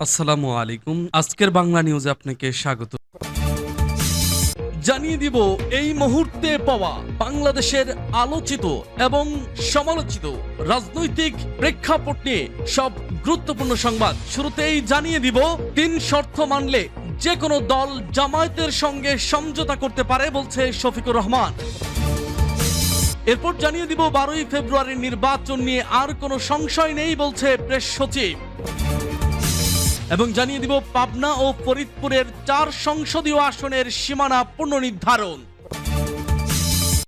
আসসালামু আলাইকুম। আজকের বাংলা নিউজে আপনাকে স্বাগত। জানিয়ে দিব এই মুহূর্তে পাওয়া বাংলাদেশের আলোচিত এবং সমালোচিত রাজনৈতিক প্রেক্ষাপট নিয়ে সব গুরুত্বপূর্ণ সংবাদ। শুরুতেই জানিয়ে দিব ৩ শর্ত মানলে যে কোনো দল জামায়াতের সঙ্গে সমঝোতা করতে পারে বলছে শফিকুর রহমান। এরপর জানিয়ে দিব ১২ই ফেব্রুয়ারির নির্বাচন নিয়ে আর কোনো সংশয় নেই বলছে প্রেস সচিব। এবং জানিয়ে দিব পাবনা ও ফরিদপুরের ৪ সংসদীয় আসনের সীমানা পুনর্নির্ধারণ।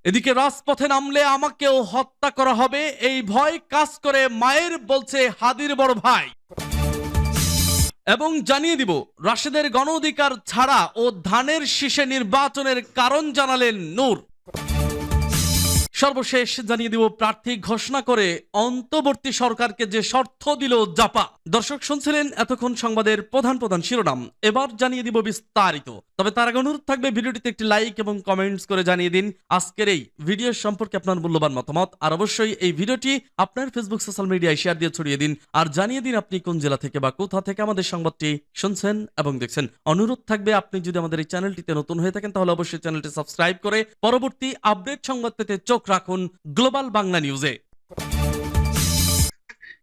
এদিকে রাজপথে নামলে আমাকেও হত্যা করা হবে এই ভয় কাজ করে মায়ের বলছে হাদির বড় ভাই। এবং জানিয়ে দিব রাশেদের গণ অধিকার ছাড়া ও ধানের শীষে নির্বাচনের কারণ জানালেন নূর। সর্বশেষ জানিয়ে দিব প্রার্থী ঘোষণা করে অন্তর্বর্তী সরকারকে যে শর্ত দিল জাপা। দর্শক শুনছিলেন এতক্ষণ সংবাদের প্রধান প্রধান শিরোনাম, এবার জানিয়ে দিব বিস্তারিত। তবে তার আগে অনুরোধ থাকবে ভিডিওটিতে একটি লাইক এবং কমেন্টস করে জানিয়ে দিন আজকের এই ভিডিও সম্পর্কে আপনার মূল্যবান মতামত। আর অবশ্যই এই ভিডিওটি আপনার ফেসবুক সোশ্যাল মিডিয়ায় শেয়ার দিয়ে ছড়িয়ে দিন। আর জানিয়ে দিন আপনি কোন জেলা থেকে বা কোথা থেকে আমাদের সংবাদটি শুনছেন এবং দেখছেন। অনুরোধ থাকবে আপনি যদি আমাদের এই চ্যানেলটিতে নতুন হয়ে থাকেন তাহলে অবশ্যই চ্যানেলটি সাবস্ক্রাইব করে পরবর্তী আপডেট সংবাদ পেতে চোখ রাখুন গ্লোবাল বাংলা নিউজে।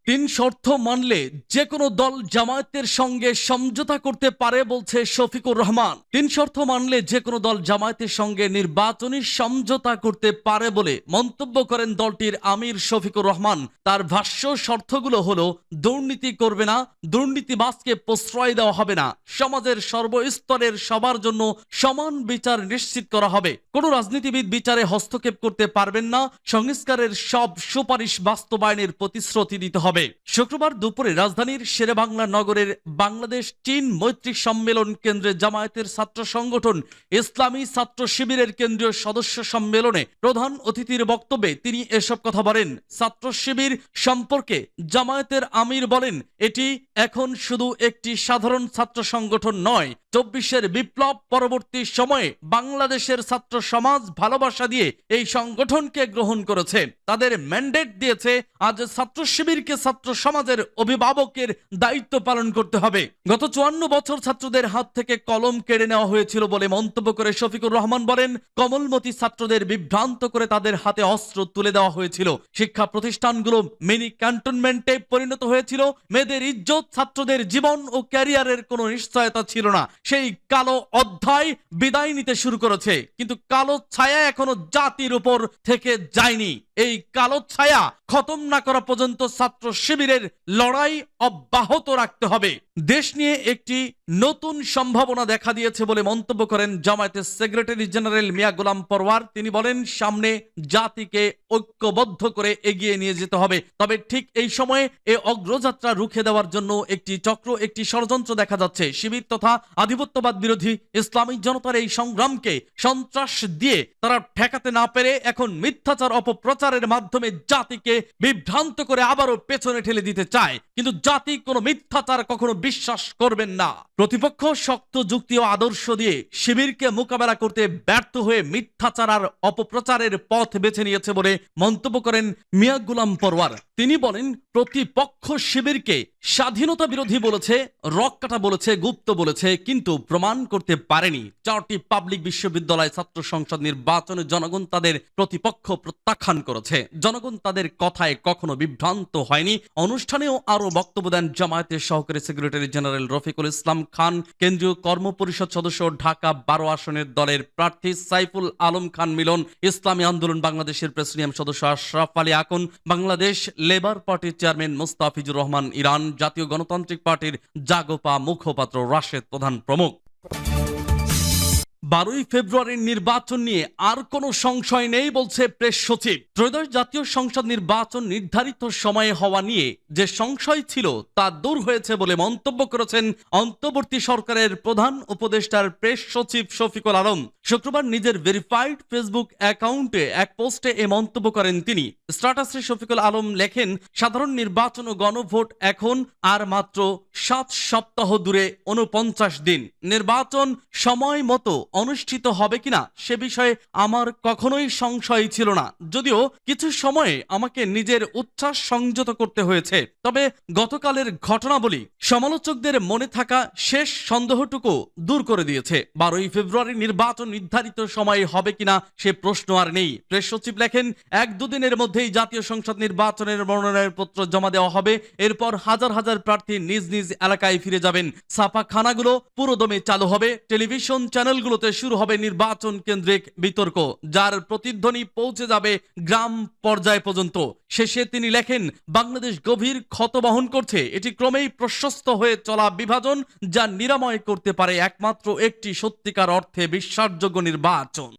৩ শর্ত মানলে যে কোনো দল জামায়াতের সঙ্গে সমঝোতা করতে পারে বলছে শফিকুর রহমান। ৩ শর্ত মানলে যে কোনো দল জামায়াতের সঙ্গে নির্বাচনী সমঝোতা করতে পারে বলে মন্তব্য করেন দলটির আমির শফিকুর রহমান। তার ভাষ্য শর্তগুলো হলো দুর্নীতি করবে না, দুর্নীতিবাজকে প্রশ্রয় দেওয়া হবে না, সমাজের সর্বস্তরের সবার জন্য সমান বিচার নিশ্চিত করা হবে, কোনো রাজনীতিবিদ বিচারে হস্তক্ষেপ করতে পারবেন না, সংস্কারের সব সুপারিশ বাস্তবায়নের প্রতিশ্রুতি দিতে হবে। শুক্রবার দুপুরে রাজধানীর শেরেবাংলা নগরের বাংলাদেশ চীন মৈত্রী সম্মেলন কেন্দ্রে জামায়াতের ছাত্র সংগঠন ইসলামী ছাত্র শিবিরের কেন্দ্রীয় সদস্য সম্মেলনে প্রধান অতিথির বক্তব্যে তিনি এসব কথা বলেন। ছাত্র শিবির সম্পর্কে জামায়াতের আমির বলেন, এটি এখন শুধু একটি সাধারণ ছাত্র সংগঠন নয়, ২৪-এর বিপ্লব পরবর্তী সময়ে বাংলাদেশের ছাত্র সমাজ ভালোবাসা দিয়ে এই সংগঠনকে গ্রহণ করেছে, তাদের ম্যান্ডেট দিয়েছে। আজ ছাত্র শিবিরকে ছাত্র সমাজের অভিভাবকের দায়িত্ব পালন করতে হবে। গত ৫৪ বছর ছাত্রদের হাত থেকে কলম কেড়ে নেওয়া হয়েছিল বলে মন্তব্য করে শফিকুর রহমান বলেন, কমলমতি ছাত্রদের বিভ্রান্ত করে তাদের হাতে অস্ত্র তুলে দেওয়া হয়েছিল, শিক্ষা প্রতিষ্ঠানগুলো মিনি ক্যান্টনমেন্টে পরিণত হয়েছিল, মেয়েদের ইজ্জত, ছাত্রদের জীবন ও ক্যারিয়ারের কোনো নিশ্চয়তা ছিল না। সেই কালো অধ্যায় বিদায় নিতে শুরু করেছে, কিন্তু কালো ছায়া এখনো জাতির উপর থেকে যায়নি। এই কালো ছায়া খতম না করা পর্যন্ত ছাত্র শিবিরের লড়াই অব্যাহত রাখতে হবে। দেশ নিয়ে একটি নতুন সম্ভাবনা দেখা দিয়েছে বলে মন্তব্য করেন জামায়াতের সেক্রেটারি জেনারেল মিয়া গোলাম পরওয়ার। তিনি বলেন, সামনে জাতিকে ঐক্যবদ্ধ করে এগিয়ে নিয়ে যেতে হবে। তবে ঠিক এই সময়ে এই অগ্রযাত্রা রুখে দেওয়ার জন্য একটি চক্র, একটি ষড়যন্ত্র দেখা যাচ্ছে। শিবির তথা আধিপত্যবাদ বিরোধী ইসলামী জনতার এই সংগ্রামকে সন্ত্রাস দিয়ে তারা ঠেকাতে না পেরে এখন মিথ্যাচার অপপ্রচারের মাধ্যমে জাতিকে বিভ্রান্ত করে আবারও পেছনে ঠেলে দিতে চায়। কিন্তু জাতি কোনো মিথ্যাচার কখনো বিশ্বাস করবেন না। প্রতিপক্ষ শক্ত যুক্তি ও আদর্শ দিয়ে শিবিরকে মোকাবেলা করতে ব্যর্থ হয়ে মিথ্যাচার আর অপপ্রচারের পথ বেছে নিয়েছে বলে মন্তব্য করেন মিয়া গোলাম পরওয়ার। তিনি বলেন, প্রতিপক্ষ শিবিরকে স্বাধীনতা বিরোধী বলেছে, রক্কাটা বলেছে, গুপ্ত বলেছে, কিন্তু প্রমাণ করতে পারেনি। 4টি পাবলিক বিশ্ববিদ্যালয় ছাত্র সংসদ নির্বাচনে জনগণ তাদের প্রতিপক্ষ প্রত্যাখ্যান করেছে। জনগণ তাদের কথায় কখনো বিভ্রান্ত হয়নি। অনুষ্ঠানেও আরো বক্তব্য দেন জামায়াতের সহকারী সেক্রেটারি জেনারেল রফিকুল ইসলাম খান, কেন্দ্রীয় কর্মপরিষদ সদস্য, ঢাকা 12 আসনের দলের প্রার্থী সাইফুল আলম খান মিলন, ইসলামী আন্দোলন বাংলাদেশের প্রেসিডিয়াম সদস্য আশরাফ আলী আকন, বাংলাদেশ লেবার পার্টির চেয়ারম্যান মুস্তাফিজুর রহমান ইরান, জাতীয় গণতান্ত্রিক পার্টির জাগোপা মুখপাত্র রাশেদ প্রধান প্রমুখ। 12ই ফেব্রুয়ারির নির্বাচন নিয়ে আর কোনো সংশয় নেই বলছে প্রেস সচিব। ত্রয়োদশ জাতীয় সংসদ নির্বাচন নির্ধারিত সময়ে হওয়া নিয়ে যে সংশয় ছিল তা দূর হয়েছে বলে মন্তব্য করেছেন অন্তর্বর্তী সরকারের প্রধান উপদেষ্টার প্রেস সচিব শফিকুল আলম। শুক্রবার নিজের ভেরিফাইড ফেসবুক অ্যাকাউন্টে এক পোস্টে এ মন্তব্য করেন তিনি। স্ট্যাটাসে শফিকুল আলম লেখেন, সাধারণ নির্বাচন ও গণভোট এখন আর মাত্র 7 সপ্তাহ দূরে 49 দিন। নির্বাচন সময় মতো অনুষ্ঠিত হবে কিনা সে বিষয়ে আমার কখনোই সংশয় ছিল না, যদিও কিছু সময়ে আমাকে নিজের উচ্ছ্বাস সংযত করতে হয়েছে। তবে গতকালের ঘটনাবলী সমালোচকদের মনে থাকা শেষ সন্দেহটুকু দূর করে দিয়েছে। 12ই ফেব্রুয়ারি নির্বাচন নির্ধারিত সময়ে হবে কিনা সে প্রশ্ন আর নেই। প্রেস সচিব লেখেন, 1-2 দিনের মধ্যেই জাতীয় সংসদ নির্বাচনের মনোনয়নপত্র জমা দেওয়া হবে। এরপর হাজার হাজার প্রার্থী নিজ নিজ এলাকায় ফিরে যাবেন। ছাপাখানাগুলো পুরোদমে চালু হবে। টেলিভিশন চ্যানেলগুলোতে শুরু হবে নির্বাচন কেন্দ্রিক বিতর্ক, যার প্রতিধ্বনি পৌঁছে যাবে গ্রাম পর্যায় পর্যন্ত। শেষে তিনি লেখেন, বাংলাদেশ গভীর ক্ষত বহন করছে। এটি ক্রমেই প্রশস্ত হয়ে চলা বিভাজন, যা নিরাময় করতে পারে একমাত্র একটি সত্যিকার অর্থে বিশ্বাসযোগ্য নির্বাচন।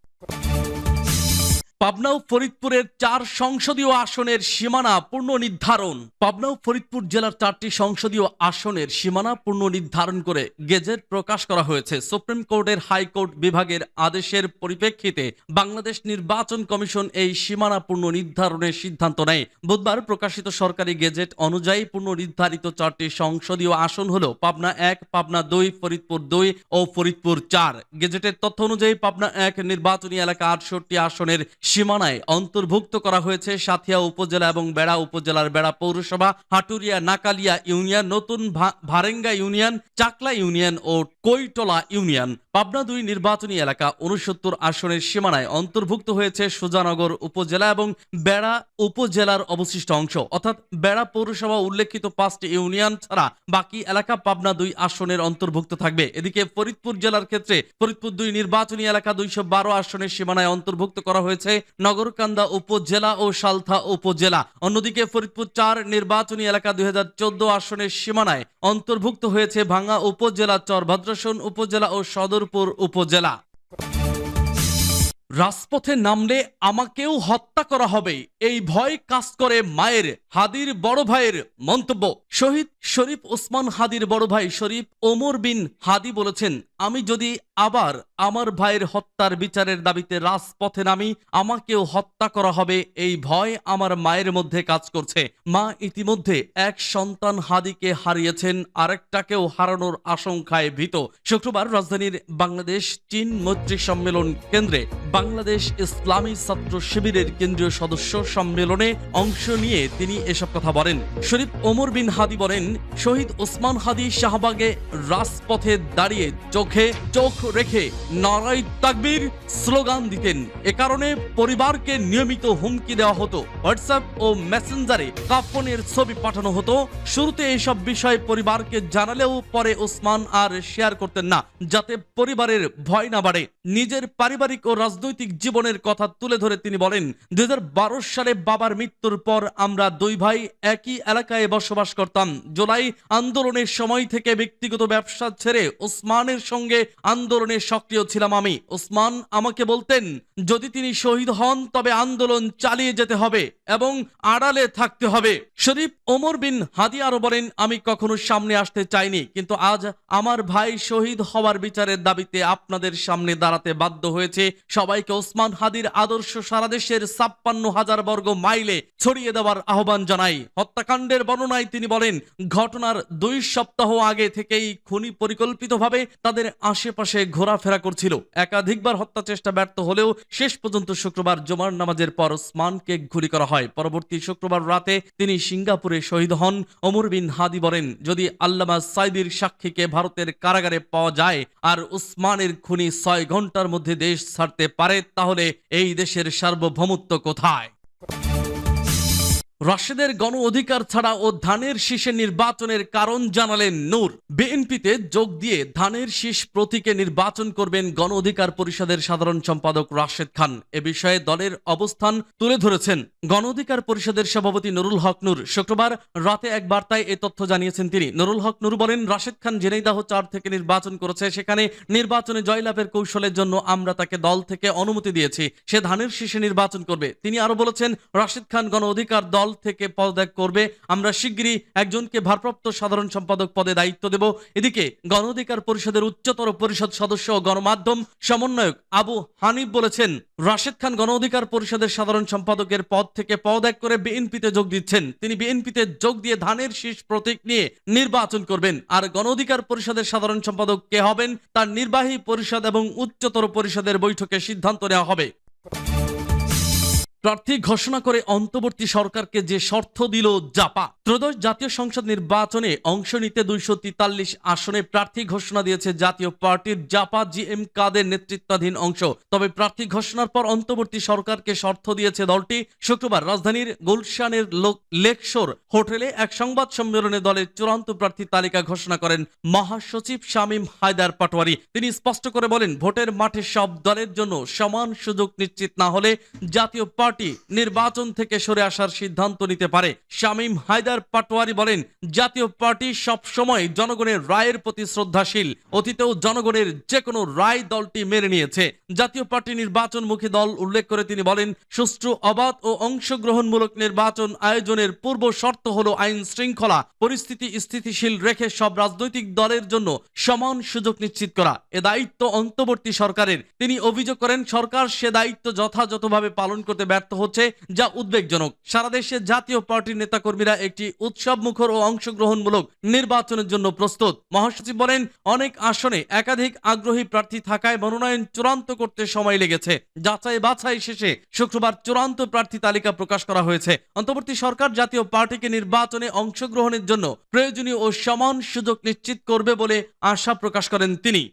পাবনা ও ফরিদপুরের 4 সংসদীয় আসনের সীমানা পুনর্নির্ধারণ। পাবনা ও ফরিদপুর জেলার 4টি সংসদীয় আসনের সীমানা পুনর্নির্ধারণ করে গেজেট প্রকাশ করা হয়েছে। সুপ্রিম কোর্টের হাইকোর্ট বিভাগের আদেশের পরিপ্রেক্ষিতে বাংলাদেশ নির্বাচন কমিশন এই সীমানা পুনর্নির্ধারণের সিদ্ধান্ত নেয়। বুধবার প্রকাশিত সরকারি গেজেট অনুযায়ী পুনর্নির্ধারিত 4টি সংসদীয় আসন হল পাবনা 1, পাবনা 2, ফরিদপুর 2 ও ফরিদপুর 4। গেজেটের তথ্য অনুযায়ী পাবনা 1 নির্বাচনী এলাকা 68টি আসনের সীমানায় অন্তর্ভুক্ত করা হয়েছে সাথিয়া উপজেলা এবং বেড়া উপজেলার বেড়া পৌরসভা, হাটুরিয়া নাকালিয়া ইউনিয়ন, নতুন ভারেঙ্গা ইউনিয়ন, চাকলা ইউনিয়ন ও কৈটলা ইউনিয়ন। পাবনা 2 নির্বাচনী এলাকা 69 আসনের সীমানায় অন্তর্ভুক্ত হয়েছে সুজানগর উপজেলা এবং বেড়া উপজেলার অবশিষ্ট অংশ, অর্থাৎ বেড়া পৌরসভা উল্লেখিত 5টি ইউনিয়ন ছাড়া বাকি এলাকা পাবনা 2 আসনের অন্তর্ভুক্ত থাকবে। এদিকে ফরিদপুর জেলার ক্ষেত্রে ফরিদপুর 2 নির্বাচনী এলাকা 212 আসনের সীমানায় অন্তর্ভুক্ত করা হয়েছে নগরকান্দা উপজেলা ও সালথা উপজেলা। অন্যদিকে ফরিদপুর 4 নির্বাচনী এলাকা 2014 আসনের সীমানায় অন্তর্ভুক্ত হয়েছে ভাঙ্গা উপজেলা, চরভদ্রাসন উপজেলা ও সদরপুর উপজেলা। রাজপথে নামলে আমাকেও হত্যা করা হবে, এই ভয় কাজ করে মায়ের। হাদির বড় ভাইয়ের মন্তব্য। শহীদ শরীফ ওসমান হাদির বড় ভাই শরীফ ওমর বিন হাদি বলেছেন, আমি যদি আবার আমার ভাইয়ের হত্যার বিচারের দাবিতে রাজপথে নামি, আমাকেও হত্যা করা হবে, এই ভয় আমার মায়ের মধ্যে কাজ করছে। মা ইতিমধ্যে এক সন্তান হাদিকে হারিয়েছেন, আরেকটাকেও হারানোর আশঙ্কায় ভীত। শুক্রবার রাজধানীর বাংলাদেশ চীন মৈত্রী সম্মেলন কেন্দ্রে বাংলাদেশ ইসলামী ছাত্র শিবিরের কেন্দ্রীয় সদস্য সম্মেলনে অংশ নিয়ে তিনি এসব কথা বলেন। শরীফ ওমর বিন হাদি বলেন, শহীদ ওসমান হাদি শাহবাগে রাজপথে দাঁড়িয়ে চোখে চোখ রেখে নারায়ে তাকবীর স্লোগান দিতেন। এ কারণে পরিবারকে নিয়মিত হুমকি দেওয়া হতো, হোয়াটসঅ্যাপ ও মেসেঞ্জারে কাফনের ছবি পাঠানো হতো। শুরুতে এইসব বিষয় পরিবারকে জানালেও পরে ওসমান আর শেয়ার করতেন না, যাতে পরিবারের ভয় না বাড়ে। নিজের পারিবারিক ও রাজনৈতিক জীবনের কথা তুলে ধরে তিনি বলেন, 2012 সালে বাবার মৃত্যুর পর আমরা 2 ভাই একই এলাকায় বসবাস করতাম। জুলাই আন্দোলনের সময় থেকে ব্যক্তিগত ব্যবসা ছেড়ে ওসমানের সঙ্গে আন্দোলনে সক্রিয় ছিলাম আমি। ওসমান আমাকে বলতেন, যদি তিনি শহীদ হন তবে আন্দোলন চালিয়ে যেতে হবে এবং আড়ালে থাকতে হবে। শরীফ ওমর বিন হাদি আরো বলেন, আমি কখনো সামনে আসতে চাইনি, কিন্তু আজ আমার ভাই শহীদ হওয়ার বিচারের দাবিতে আপনাদের সামনে দাঁড়াতে বাধ্য হয়েছে। সবাইকে ওসমান হাদির আদর্শ সারা দেশের 56,000 বর্গ মাইলে ছড়িয়ে দেওয়ার আহ্বান জানাই। হত্যাকাণ্ডের বর্ণনায় তিনি বলেন, ঘটনার 2 সপ্তাহ আগে থেকেই খুনি পরিকল্পিতভাবে তাদের আশেপাশে ঘোরাফেরা করছিল। একাধিকবার হত্যা চেষ্টা ব্যর্থ হলেও শেষ পর্যন্ত শুক্রবার জুমার নামাজের পর ওসমানকে গুলি করা হয়। পরবর্তী শুক্রবার রাতে তিনি সিঙ্গাপুরে শহীদ হন। ওমর বিন হাদি বলেন, যদি আল্লামা সাইদির সাক্ষীকে ভারতের কারাগারে পাওয়া যায় আর ওসমানের খুনি 6 ঘন্টার মধ্যে দেশ ছাড়তে পারে, তাহলে এই দেশের সার্বভৌমত্ব কোথায়? রাশেদের গণ অধিকার ছাড়া ও ধানের শীষে নির্বাচনের কারণ জানালেন নূর। বিএনপিতে যোগ দিয়ে ধানের শীষ প্রতীকে নির্বাচন করবেন গণ অধিকার পরিষদের সাধারণ সম্পাদক রাশেদ খান। এ বিষয়ে দলের অবস্থান তুলে ধরেছেন গণ অধিকার পরিষদের সভাপতি নুরুল হক নূর। শুক্রবার রাতে এক বার্তায় এ তথ্য জানিয়েছেন তিনি। নুরুল হক নূর বলেন, রাশেদ খান ঝিনাইদহ 4 থেকে নির্বাচন করেছে, সেখানে নির্বাচনে জয়লাভের কৌশলের জন্য আমরা তাকে দল থেকে অনুমতি দিয়েছি, সে ধানের শীষে নির্বাচন করবে। তিনি আরো বলেছেন, রাশেদ খান গণ অধিকার দল থেকে পদত্যাগ করবে। আমরা শিগগিরই একজনকে ভারপ্রাপ্ত সাধারণ সম্পাদক পদে দায়িত্ব দেব। এদিকে গণ অধিকার পরিষদের উচ্চতর পরিষদ সদস্য ও গণমাধ্যম সমন্বয়ক আবু হানিফ বলেছেন, রাশেদ খান গণ অধিকার পরিষদের সাধারণ সম্পাদকের পদ থেকে পদত্যাগ করে বিএনপিতে যোগ দিচ্ছেন। তিনি বিএনপিতে যোগ দিয়ে ধানের শীষ প্রতীক নিয়ে নির্বাচন করবেন। আর গণ অধিকার পরিষদের সাধারণ সম্পাদক কে হবেন তার নির্বাহী পরিষদ এবং উচ্চতর পরিষদের বৈঠকে সিদ্ধান্ত নেওয়া হবে। প্রার্থী ঘোষণা করে অন্তর্বর্তী সরকারকে যে শর্ত দিল জাপা। ত্রয়োদশ জাতীয় সংসদ নির্বাচনে অংশ নিতে 243 আসনে প্রার্থী ঘোষণা দিয়েছে জাতীয় পার্টির জাপা জিএম কাদের নেতৃত্বাধীন অংশ। তবে প্রার্থী ঘোষণার পর অন্তর্বর্তী সরকারকে শর্ত দিয়েছে দলটি। শুক্রবার রাজধানীর গুলশানের লেকশোর হোটেলে এক সংবাদ সম্মেলনে দলের চূড়ান্ত প্রার্থী তালিকা ঘোষণা করেন মহাসচিব শামীম হায়দার পাটোয়ারি। তিনি স্পষ্ট করে বলেন, ভোটের মাঠে সব দলের জন্য সমান সুযোগ নিশ্চিত না হলে জাতীয় পার্টি নির্বাচন থেকে সরে আসার সিদ্ধান্ত নিতে পারে। শামীম হায়দার পাটোয়ারি বলেন, জাতীয় পার্টি সব সময় জনগণের রায়ের প্রতি শ্রদ্ধাশীল। অতীতেও জনগণের যে কোনো রায় দলটি মেনে নিয়েছে। জাতীয় পার্টি নির্বাচনমুখী দল উল্লেখ করে তিনি বলেন, সুষ্ঠু, অবাধ ও অংশগ্রহণমূলক নির্বাচন আয়োজনের পূর্ব শর্ত হলো আইন শৃঙ্খলা পরিস্থিতি স্থিতিশীল রেখে সব রাজনৈতিক দলের জন্য সমান সুযোগ নিশ্চিত করা। এ দায়িত্ব অন্তর্বর্তী সরকারের। তিনি অভিযোগ করেন, সরকার সে দায়িত্ব যথাযথভাবে পালন করতে ব্যর্থ হচ্ছে, যা উদ্বেগজনক। সারা দেশে জাতীয় পার্টির নেতাকর্মীরা একটি উৎসব মুখর ও অংশগ্রহণমূলক নির্বাচনের জন্য প্রস্তুত। মহাসচিব বলেন, অনেক আসনে একাধিক আগ্রহী প্রার্থী থাকায় মনোনয়ন চূড়ান্ত করতে সময় লেগেছে। যাচাই বাছাই শেষে শুক্রবার চূড়ান্ত প্রার্থী তালিকা প্রকাশ করা হয়েছে। অন্তর্বর্তী সরকার জাতীয় পার্টিকে নির্বাচনে অংশগ্রহণের জন্য প্রয়োজনীয় ও সমান সুযোগ নিশ্চিত করবে বলে আশা প্রকাশ করেন তিনি।